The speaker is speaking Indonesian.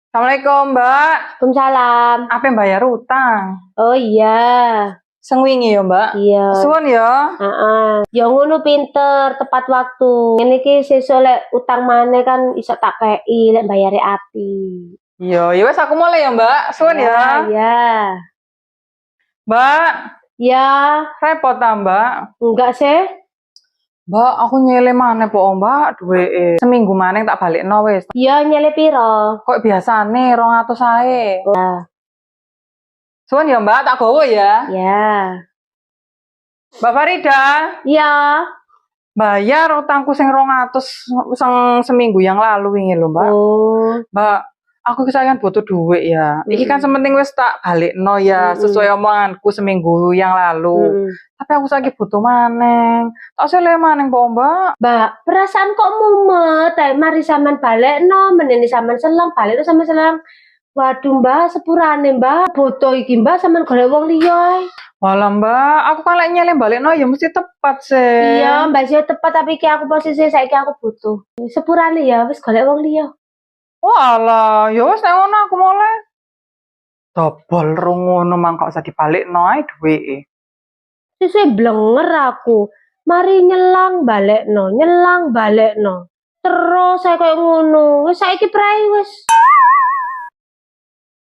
Assalamualaikum, Mbak. Waalaikumsalam. Apa yang bayar utang? Oh iya. Sengwingi ya, Mbak. Iya. Suwun ya. Ya ngono pinter, tepat waktu. Ngene iki sesuk lek utang maneh kan iso tak kei lek bayare api. Iya, ya wes aku mulai ya, Mbak. Suwun ya. Iya. Mbak, Ya, repot ta, Mbak? enggak sih. Mbak, aku nyele maneh po, Mbak, duweke. Seminggu maneh tak balikno wis. Ya nyele piro? Kok biasane 200 ae. Ya. Suwun ya, Mbak, tak gowo ya. Ya. Mbak Farida, Iya. bayar utangku sing 200 seminggu yang lalu wingi lho, Mbak. Oh. Mbak, aku kesayangan butuh duit ya. Iki kan sementing wis tak balikno ya sesuai omonganku seminggu yang lalu. Tapi aku saiki butuh maneng. Tak sele maneng po, Mbak. Mbak, perasaan kok mumet, mari sampean balekno, menene sampean selang, balekno sampean selang. Waduh, Mbak, sepurane, Mbak. Butuh iki, Mbak, sampean golek wong liya. Walah, Mbak, aku kan lek nyele balikno ya mesti tepat sih. Iya, Mbak sih tepat tapi iki aku posisi saiki aku butuh. Sepurane ya wis golek wong liya. Walah, ya wis nek ngono aku mulai. Dobol rungono mangkok usah dibalikno ae duweke. Sesuk blenger aku. Mari nyelang balekno, nyelang balekno. Terus saya koyo ngono. Wis saiki prei wis.